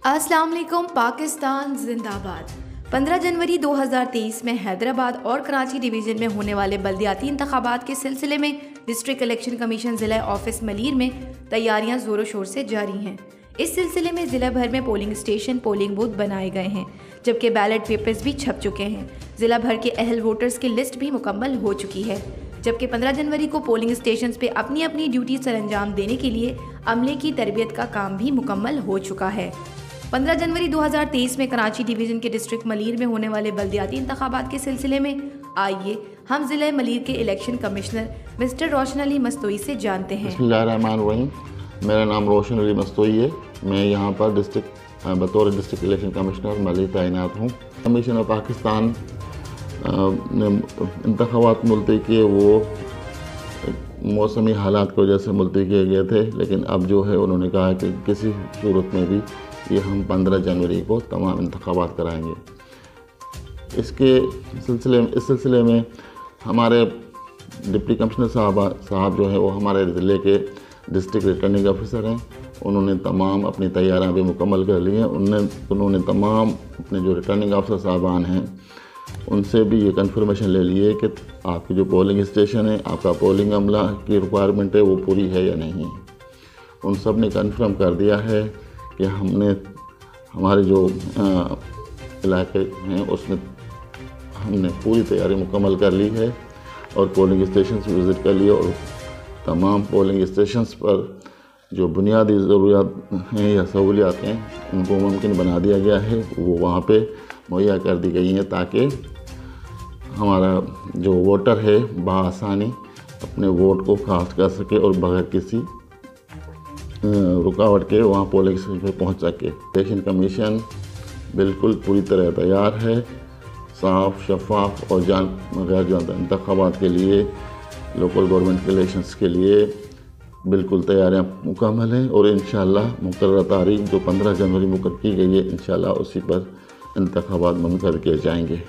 अस्सलाम वालेकुम। पाकिस्तान जिंदाबाद। 15 जनवरी 2023 में हैदराबाद और कराची डिवीज़न में होने वाले बल्दियाती इंतखाबात के सिलसिले में डिस्ट्रिक्ट इलेक्शन कमीशन ज़िला ऑफिस मलीर में तैयारियां ज़ोरों शोर से जारी हैं। इस सिलसिले में ज़िला भर में पोलिंग स्टेशन, पोलिंग बूथ बनाए गए हैं, जबकि बैलेट पेपर्स भी छप चुके हैं। ज़िला भर के अहल वोटर्स की लिस्ट भी मुकम्मल हो चुकी है, जबकि 15 जनवरी को पोलिंग स्टेशंस पे अपनी अपनी ड्यूटी सरअंजाम देने के लिए अमले की तरबियत का काम भी मुकम्मल हो चुका है। 15 जनवरी 2023 में कराची डिवीज़न के डिस्ट्रिक्ट मलीर में होने वाले बल्दियाती इंतखाबात के सिलसिले में आइए हम ज़िला मलीर के इलेक्शन कमिश्नर मिस्टर रोशन अली मस्तोई से जानते हैं। बिस्मिल्लाहिर्रहमानिर्रहीम। मेरा नाम रोशन अली मस्तोई है। मैं यहाँ पर बतौर डिस्ट्रिक्ट इलेक्शन कमिश्नर मलीर तैनात हूँ। कमीशन ऑफ पाकिस्तान ने इंतखाबात मुलतवी किए, वो मौसमी हालात की वजह से मुलतवी किए गए थे, लेकिन अब जो है उन्होंने कहा कि किसी सूरत में भी ये हम 15 जनवरी को तमाम इंतखाबात कराएंगे। इस सिलसिले में हमारे डिप्टी कमिश्नर साहब जो है वो हमारे ज़िले के डिस्ट्रिक्ट रिटर्निंग ऑफिसर हैं। उन्होंने तमाम अपनी तैयारियां भी मुकम्मल कर ली हैं। उन्होंने तमाम अपने जो रिटर्निंग ऑफिसर साहबान हैं उनसे भी ये कंफर्मेशन ले ली है कि आपकी जो पोलिंग स्टेशन है, आपका पोलिंग अमला की रिक्वायरमेंट है वो पूरी है या नहीं है। उन सब ने कंफर्म कर दिया है कि हमारे जो इलाके हैं उसमें हमने पूरी तैयारी मुकम्मल कर ली है और पोलिंग स्टेशन विज़िट कर लिए, और तमाम पोलिंग स्टेशंस पर जो बुनियादी ज़रूरियात हैं या सहूलियात हैं उनको मुमकिन बना दिया गया है, वो वहाँ पे मुहैया कर दी गई हैं, ताकि हमारा जो वोटर है बआसानी अपने वोट को कास्ट कर सके और बगैर किसी रुकावट के वहाँ पोलिंग स्टेशन पर पहुँच सके। इलेक्शन कमीशन बिल्कुल पूरी तरह तैयार है। साफ, शफाफ और गैर जानता इंतखाबात के लिए, लोकल गवर्नमेंट के इलेक्शंस के लिए बिल्कुल तैयारियां मुकम्मल हैं, और इंशाअल्लाह मुकर्रर तारीख जो 15 जनवरी मुकर्रर की गई है, इंशाअल्लाह उसी पर इंतखाबात मुनक़िद किए जाएंगे।